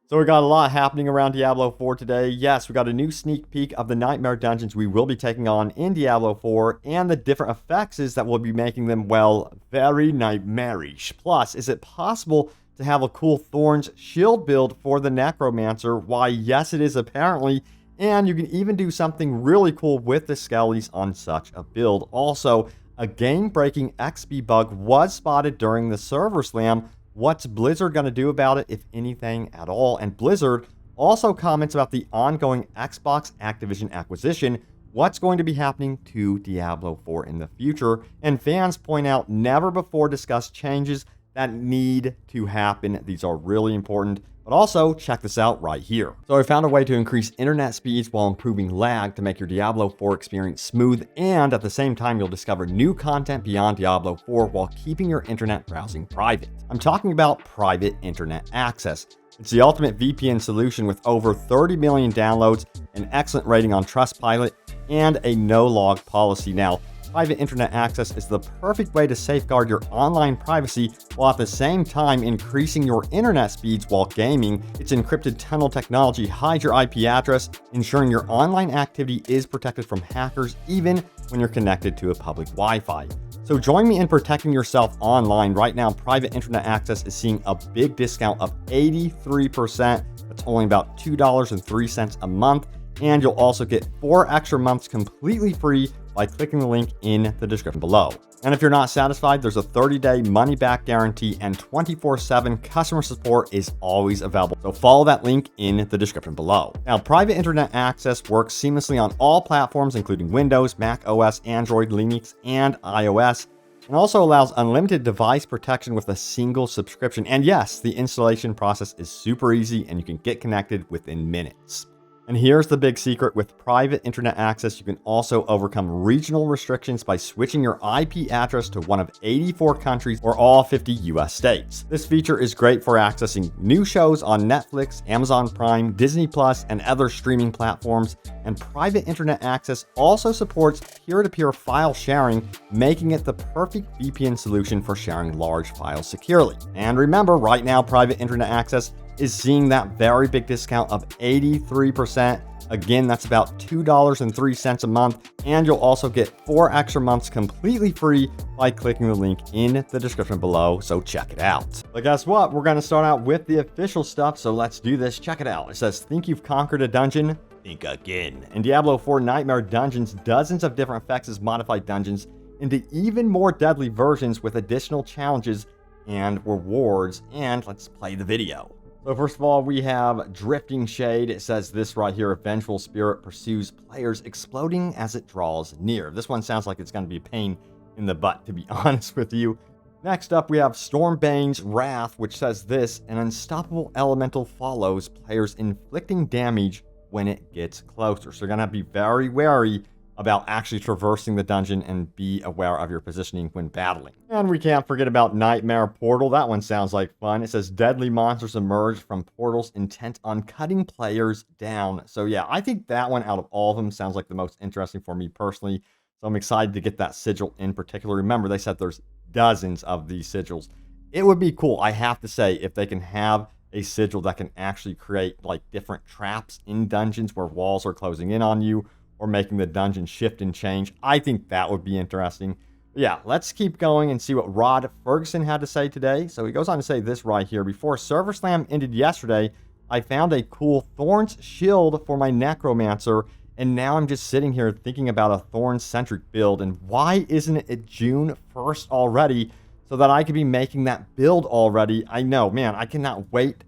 So we got a lot happening around Diablo 4 today. Yes, we got a new sneak peek of the nightmare dungeons we will be taking on in Diablo 4 and the different effects that will be making them, well, very nightmarish. Plus, is it possible to have a cool Thorns shield build for the Necromancer? Why, yes, it is apparently. And you can even do something really cool with the skellies on such a build. Also, a game-breaking XP bug was spotted during the server slam. What's Blizzard going to do about it, if anything at all? And Blizzard also comments about the ongoing Xbox Activision acquisition, what's going to be happening to Diablo 4 in the future. And fans point out never before discussed changes that need to happen. These are really important. But also, check this out right here. So I found a way to increase internet speeds while improving lag to make your Diablo 4 experience smooth, and at the same time you'll discover new content beyond Diablo 4 while keeping your internet browsing private. I'm talking about private internet access. It's the ultimate VPN solution with over 30 million downloads, an excellent rating on Trustpilot, and a no-log policy. Now, private internet access is the perfect way to safeguard your online privacy while at the same time increasing your internet speeds while gaming. Its encrypted tunnel technology hides your IP address, ensuring your online activity is protected from hackers even when you're connected to a public Wi-Fi. So join me in protecting yourself online. Right now, private internet access is seeing a big discount of 83%. That's only about $2.03 a month. And you'll also get 4 extra months completely free by clicking the link in the description below. And if you're not satisfied, there's a 30-day money-back guarantee and 24/7 customer support is always available. So follow that link in the description below. Now, private internet access works seamlessly on all platforms, including Windows, Mac OS, Android, Linux, and iOS, and also allows unlimited device protection with a single subscription. And yes, the installation process is super easy and you can get connected within minutes. And here's the big secret: with private internet access, you can also overcome regional restrictions by switching your IP address to one of 84 countries or all 50 US states. This feature is great for accessing new shows on Netflix, Amazon Prime, Disney Plus, and other streaming platforms. And private internet access also supports peer-to-peer file sharing, making it the perfect VPN solution for sharing large files securely. And remember, right now, private internet access is seeing that very big discount of 83%. Again, that's about $2.03 a month, and you'll also get 4 extra months completely free by clicking the link in the description below, so check it out. But guess what? We're going to start out with the official stuff, so let's do this. Check it out. It says, think you've conquered a dungeon? Think again. In Diablo 4 Nightmare Dungeons, dozens of different effects modified dungeons into even more deadly versions with additional challenges and rewards, and let's play the video. So first of all, we have Drifting Shade. It says this right here: a vengeful spirit pursues players, exploding as it draws near. This one sounds like it's going to be a pain in the butt, to be honest with you. Next up, we have Stormbane's Wrath, which says this: an unstoppable elemental follows players, inflicting damage when it gets closer. So you're going to be very wary about actually traversing the dungeon and be aware of your positioning when battling. And we can't forget about Nightmare Portal. That one sounds like fun. It says deadly monsters emerge from portals intent on cutting players down. So yeah, I think that one out of all of them sounds like the most interesting for me personally. So I'm excited to get that sigil in particular. Remember, they said there's dozens of these sigils. It would be cool, I have to say, if they can have a sigil that can actually create like different traps in dungeons where walls are closing in on you, or making the dungeon shift and change. I think that would be interesting. But yeah, let's keep going and see what Rod Ferguson had to say today. So he goes on to say this right here: before Server Slam ended yesterday, I found a cool Thorns shield for my Necromancer, and now I'm just sitting here thinking about a Thorns-centric build, and why isn't it June 1st already so that I could be making that build already? I know, man, I cannot wait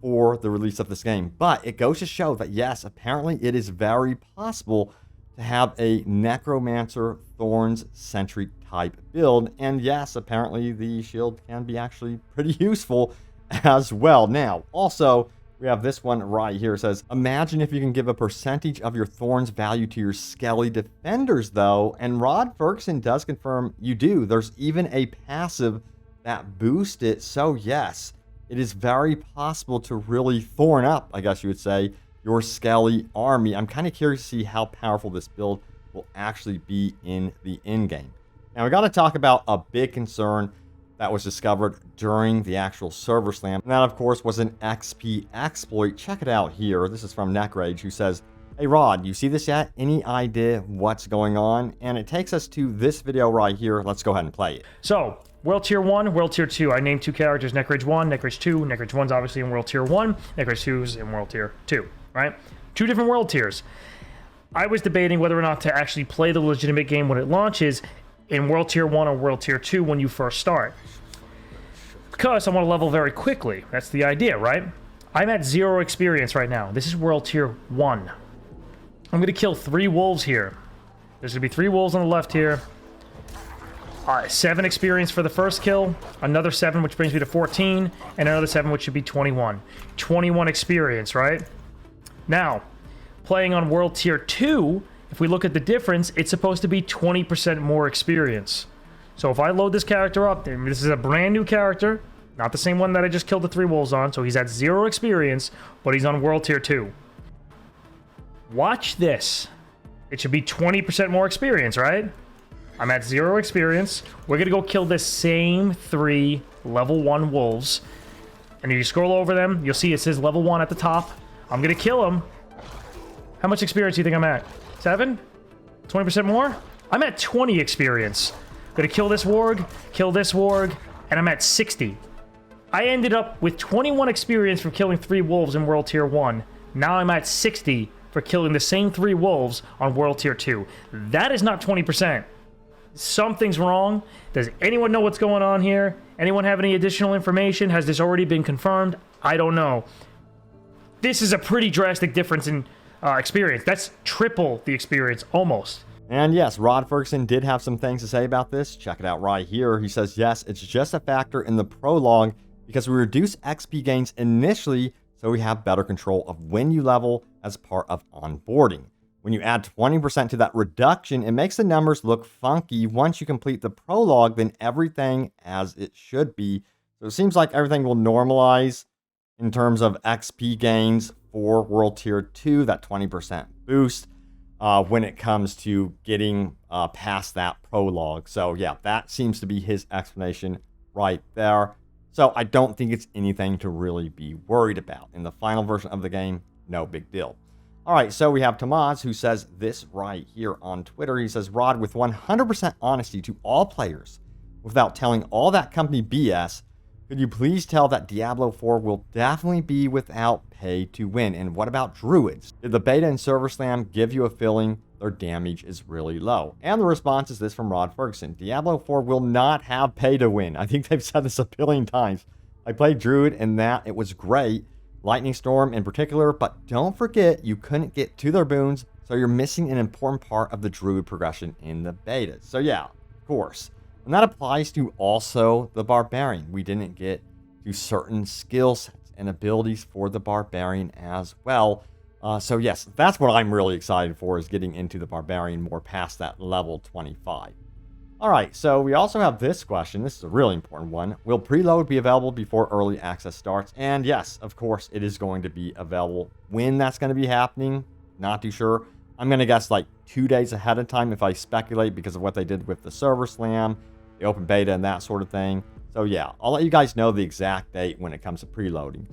for the release of this game. But it goes to show that yes, apparently it is very possible to have a Necromancer Thorns-centric type build. And yes, apparently the shield can be actually pretty useful as well. Now, also, we have this one right here. It says, imagine if you can give a percentage of your Thorns value to your Skelly defenders, though. And Rod Ferguson does confirm you do. There's even a passive that boosts it. So yes, it is very possible to really thorn up, I guess you would say, your Skelly army. I'm kind of curious to see how powerful this build will actually be in the end game. Now, we got to talk about a big concern that was discovered during the actual server slam. And that, of course, was an XP exploit. Check it out here. This is from Necrage, who says, "Hey Rod, you see this yet? Any idea what's going on?" And it takes us to this video right here. Let's go ahead and play it. So, World Tier 1, World Tier 2. I named 2 characters, Necrage 1, Necrage 2. Necrage 1's obviously in World Tier 1, Necrage 2's in World Tier 2, right? 2 different world tiers. I was debating whether or not to actually play the legitimate game when it launches in World Tier 1 or World Tier 2 when you first start. Because I want to level very quickly. That's the idea, right? I'm at 0 experience right now. This is World Tier 1. I'm going to kill 3 wolves here. There's going to be 3 wolves on the left here. 7 experience for the first kill. Another 7, which brings me to 14. And another 7, which should be 21. 21 experience, right? Now, playing on World Tier 2, if we look at the difference, it's supposed to be 20% more experience. So if I load this character up, this is a brand new character, not the same one that I just killed the 3 wolves on, so he's at 0 experience, but he's on World Tier 2. Watch this. It should be 20% more experience, right? I'm at 0 experience. We're going to go kill this same 3 level 1 wolves. And if you scroll over them, you'll see it says level 1 at the top. I'm going to kill him. How much experience do you think I'm at? 7? 20% more? I'm at 20 experience. Gonna kill this warg, and I'm at 60. I ended up with 21 experience from killing 3 wolves in World Tier 1. Now I'm at 60 for killing the same 3 wolves on World Tier 2. That is not 20%. Something's wrong. Does anyone know what's going on here? Anyone have any additional information? Has this already been confirmed? I don't know. This is a pretty drastic difference in experience. That's triple the experience, almost. And yes, Rod Ferguson did have some things to say about this. Check it out right here. He says, yes, it's just a factor in the prologue because we reduce XP gains initially so we have better control of when you level as part of onboarding. When you add 20% to that reduction, it makes the numbers look funky. Once you complete the prologue, then everything as it should be. So it seems like everything will normalize in terms of XP gains for World Tier 2, that 20% boost. When it comes to getting past that prologue. So yeah, that seems to be his explanation right there. So I don't think it's anything to really be worried about. In the final version of the game, no big deal. All right, so we have Tomas who says this right here on Twitter. He says, Rod, with 100% honesty to all players, without telling all that company BS, could you please tell that Diablo 4 will definitely be without pay to win? And what about Druids? Did the beta and server slam give you a feeling their damage is really low? And the response is this from Rod Ferguson. Diablo 4 will not have pay to win. I think they've said this a billion times. I played Druid and that it was great. Lightning Storm in particular, but don't forget you couldn't get to their boons, so you're missing an important part of the Druid progression in the beta. So yeah, of course. And that applies to also the Barbarian. We didn't get to certain skill sets and abilities for the Barbarian as well. So yes, that's what I'm really excited for, is getting into the Barbarian more past that level 25. Alright, so we also have this question. This is a really important one. Will preload be available before early access starts? And yes, of course, it is going to be available. When that's going to be happening, not too sure. I'm going to guess like 2 days ahead of time if I speculate, because of what they did with the server slam, the open beta, and that sort of thing. So yeah, I'll let you guys know the exact date when it comes to preloading.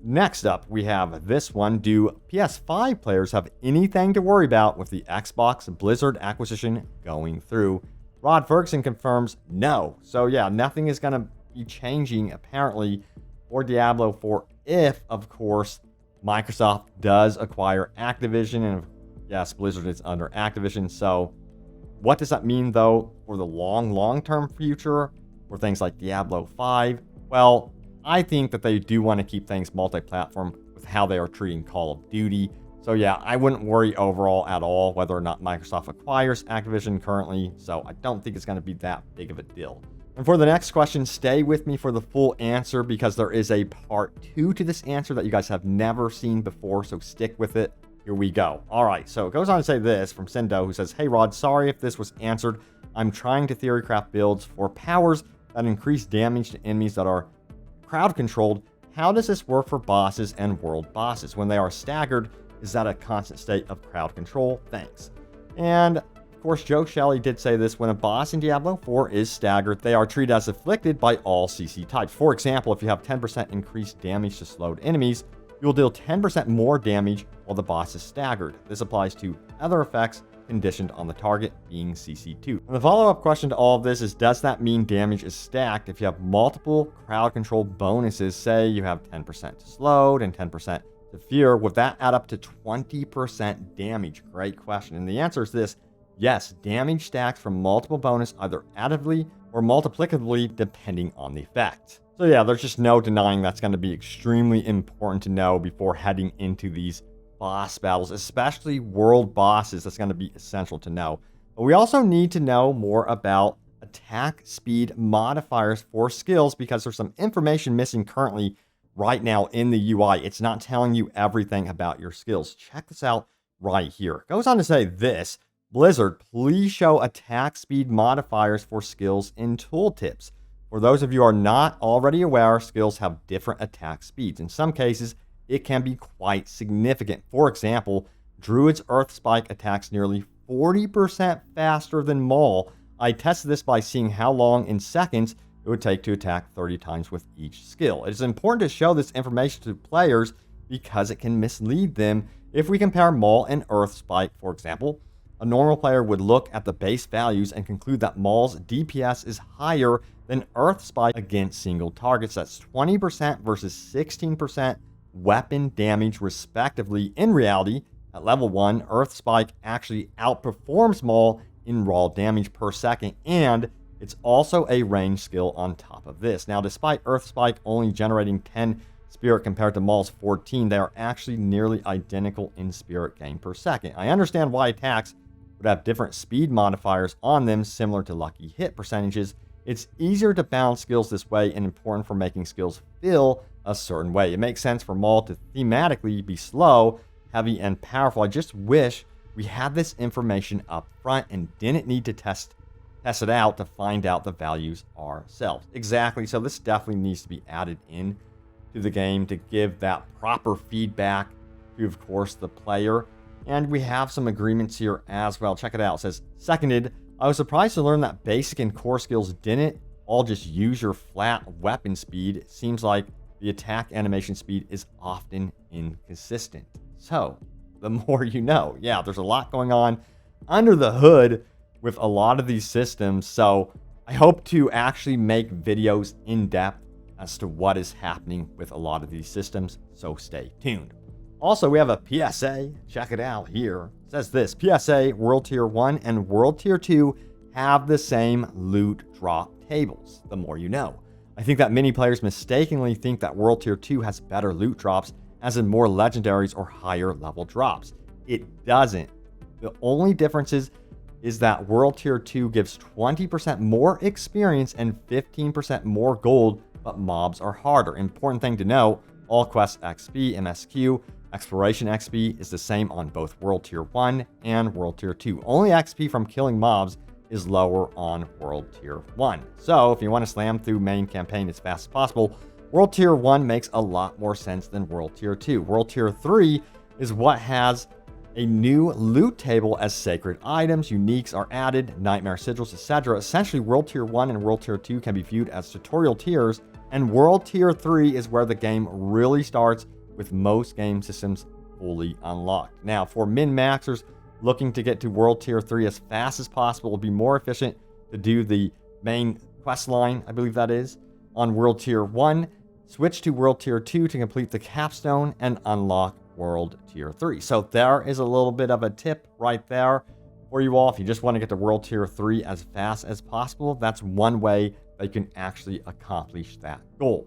Next up, we have this one. Do PS5 players have anything to worry about with the Xbox Blizzard acquisition going through? Rod Ferguson confirms no. So yeah, nothing is going to be changing apparently for Diablo 4 if, of course, Microsoft does acquire Activision. And yes, Blizzard is under Activision. So what does that mean, though, for the long-term future for things like Diablo 5? Well, I think that they do want to keep things multi-platform with how they are treating Call of Duty. So yeah, I wouldn't worry overall at all whether or not Microsoft acquires Activision currently. So I don't think it's going to be that big of a deal. And for the next question, stay with me for the full answer, because there is a part 2 to this answer that you guys have never seen before. So stick with it. Here we go. All right, so it goes on to say this from Sendo, who says, hey Rod, sorry if this was answered. I'm trying to theorycraft builds for powers that increase damage to enemies that are crowd controlled. How does this work for bosses and world bosses? When they are staggered, is that a constant state of crowd control? Thanks. And of course, Joe Shelley did say this: when a boss in Diablo 4 is staggered, they are treated as afflicted by all CC types. For example, if you have 10% increased damage to slowed enemies, you will deal 10% more damage while the boss is staggered. This applies to other effects conditioned on the target being CC2. And the follow-up question to all of this is, does that mean damage is stacked if you have multiple crowd control bonuses? Say you have 10% to slowed and 10% to fear. Would that add up to 20% damage? Great question. And the answer is this: yes, damage stacks from multiple bonus, either additively or multiplicatively, depending on the effect. So yeah, there's just no denying that's going to be extremely important to know before heading into these boss battles, especially world bosses. That's going to be essential to know. But we also need to know more about attack speed modifiers for skills, because there's some information missing currently right now in the UI. It's not telling you everything about your skills. Check this out right here. It goes on to say this: Blizzard, please show attack speed modifiers for skills in tooltips. For those of you who are not already aware, skills have different attack speeds. In some cases, it can be quite significant. For example, Druid's Earth Spike attacks nearly 40% faster than Maul. I tested this by seeing how long in seconds it would take to attack 30 times with each skill. It is important to show this information to players because it can mislead them. If we compare Maul and Earth Spike, for example, a normal player would look at the base values and conclude that Maul's DPS is higher than Earth Spike against single targets. That's 20% versus 16% weapon damage respectively. In reality, at level 1, Earth Spike actually outperforms Maul in raw damage per second, and it's also a range skill on top of this. Now, despite Earth Spike only generating 10 spirit compared to Maul's 14, they are actually nearly identical in spirit gain per second. I understand why attacks would have different speed modifiers on them, similar to lucky hit percentages. It's easier to balance skills this way and important for making skills feel a certain way. It makes sense for Maul to thematically be slow, heavy, and powerful. I just wish we had this information up front and didn't need to test it out to find out the values ourselves. Exactly. So this definitely needs to be added in to the game to give that proper feedback to, of course, the player. And we have some agreements here as well. Check it out. It says, seconded, I was surprised to learn that basic and core skills didn't all just use your flat weapon speed. It seems like the attack animation speed is often inconsistent. So, the more you know. Yeah, there's a lot going on under the hood with a lot of these systems. So, I hope to actually make videos in depth as to what is happening with a lot of these systems. So, stay tuned. Also, we have a PSA. Check it out here. It says this: PSA, World Tier 1 and World Tier 2 have the same loot drop tables. The more you know. I think that many players mistakenly think that World Tier 2 has better loot drops, as in more legendaries or higher level drops. It doesn't. The only difference is that World Tier 2 gives 20% more experience and 15% more gold, but mobs are harder. Important thing to know, all quests XP, MSQ, Exploration XP is the same on both World Tier 1 and World Tier 2. Only XP from killing mobs is lower on World Tier 1. So if you want to slam through main campaign as fast as possible, World Tier 1 makes a lot more sense than World Tier 2. World Tier 3 is what has a new loot table as sacred items, uniques are added, nightmare sigils, etc. Essentially, World Tier 1 and World Tier 2 can be viewed as tutorial tiers, and World Tier 3 is where the game really starts, with most game systems fully unlocked. Now, for min-maxers looking to get to World Tier 3 as fast as possible, it will be more efficient to do the main quest line, I believe that is, on World Tier 1, switch to World Tier 2 to complete the capstone, and unlock World Tier 3. So there is a little bit of a tip right there for you all. If you just want to get to World Tier 3 as fast as possible, that's one way that you can actually accomplish that goal.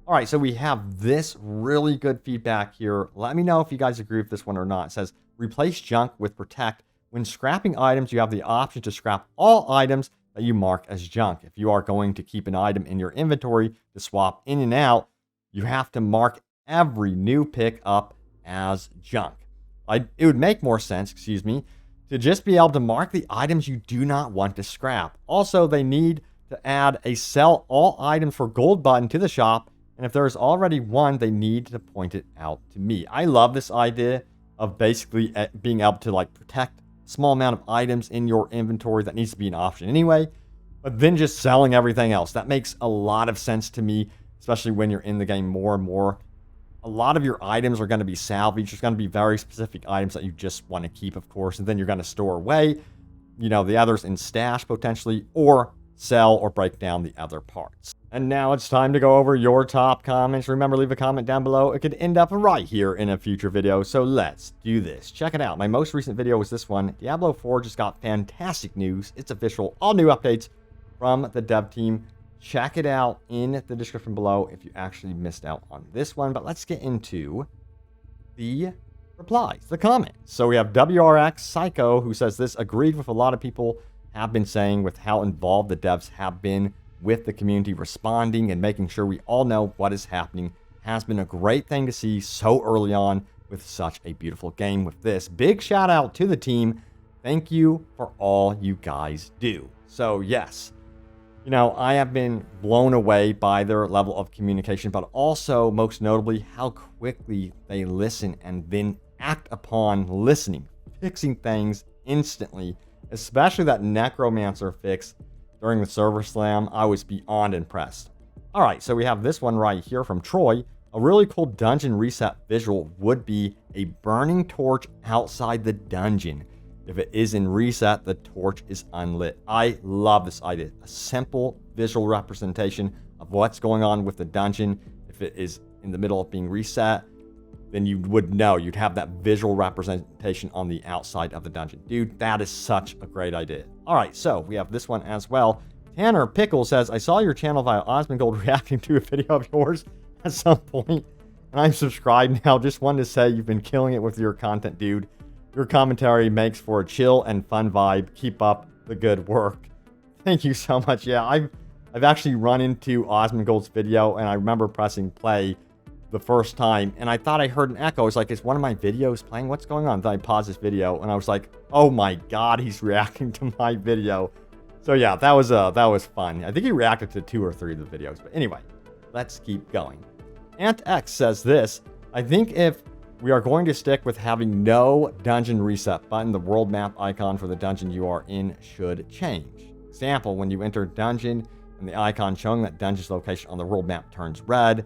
All right, so we have this really good feedback here. Let me know if you guys agree with this one or not. It says, replace junk with protect. When scrapping items, you have the option to scrap all items that you mark as junk. If you are going to keep an item in your inventory to swap in and out, you have to mark every new pick up as junk. It would make more sense, to just be able to mark the items you do not want to scrap. Also, they need to add a sell all items for gold button to the shop, and if there is already one, they need to point it out to me. I love this idea of basically being able to protect small amount of items in your inventory. That needs to be an option anyway. But then just selling everything else. That makes a lot of sense to me, especially when you're in the game more and more. A lot of your items are going to be salvaged. There's going to be very specific items that you just want to keep, of course, and then you're going to store away, you know, the others in stash potentially, or sell or break down the other parts. And now it's time to go over your top comments. Remember, leave a comment down below. It could end up right here in a future video, so let's do this. Check it out. My most recent video was this one. Diablo 4 just got fantastic news. It's official. All new updates from the dev team. Check it out in the description below if you actually missed out on this one. But let's get into the replies, the comments. So we have WRX Psycho, who says this agreed with a lot of people have been saying with how involved the devs have been with the community, responding and making sure we all know what is happening. Has been a great thing to see so early on with such a beautiful game with this. Big shout out to the team. Thank you for all you guys do. So yes, you know, I have been blown away by their level of communication, but also, most notably, how quickly they listen and then act upon listening, fixing things instantly, especially that Necromancer fix during the server slam. I was beyond impressed. All right, so we have this one right here from Troy. A really cool dungeon reset visual would be a burning torch outside the dungeon. If it is in reset, the torch is unlit. I love this idea. A simple visual representation of what's going on with the dungeon. If it is in the middle of being reset, then you would know. You'd have that visual representation on the outside of the dungeon. Dude, that is such a great idea. All right, so we have this one as well. Tanner Pickle says, I saw your channel via Osmongold reacting to a video of yours at some point, and I'm subscribed now. Just wanted to say you've been killing it with your content, dude. Your commentary makes for a chill and fun vibe. Keep up the good work. Thank you so much. Yeah, I've actually run into Osmongold's video, and I remember pressing play the first time, and I thought I heard an echo. I was like, is one of my videos playing? What's going on? Then I paused this video, and I was like, oh my god, he's reacting to my video. So yeah, that was fun. I think he reacted to 2 or 3 of the videos. But anyway, let's keep going. Ant X says this, I think if we are going to stick with having no dungeon reset button, the world map icon for the dungeon you are in should change. Example, when you enter dungeon and the icon showing that dungeon's location on the world map turns red.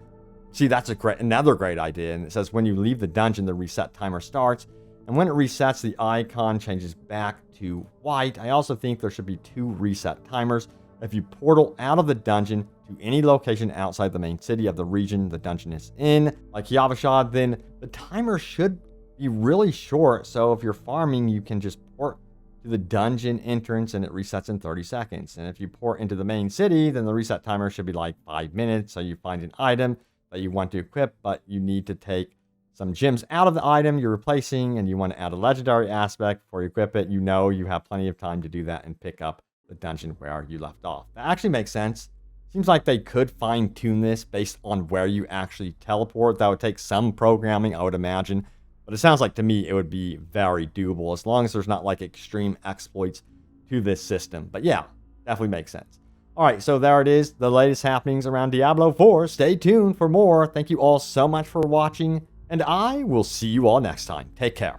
See, that's another great idea. And it says when you leave the dungeon, the reset timer starts. And when it resets, the icon changes back to white. I also think there should be 2 reset timers. If you portal out of the dungeon to any location outside the main city of the region the dungeon is in, like Yavashad, then the timer should be really short. So if you're farming, you can just port to the dungeon entrance and it resets in 30 seconds. And if you port into the main city, then the reset timer should be like 5 minutes. So you find an item that you want to equip, but you need to take some gems out of the item you're replacing, and you want to add a legendary aspect before you equip it. You know you have plenty of time to do that and pick up the dungeon where you left off. That actually makes sense. Seems like they could fine-tune this based on where you actually teleport. That would take some programming, I would imagine. But it sounds like to me it would be very doable as long as there's not like extreme exploits to this system. But yeah, definitely makes sense. All right, so there it is. The latest happenings around Diablo 4. Stay tuned for more. Thank you all so much for watching, and I will see you all next time. Take care.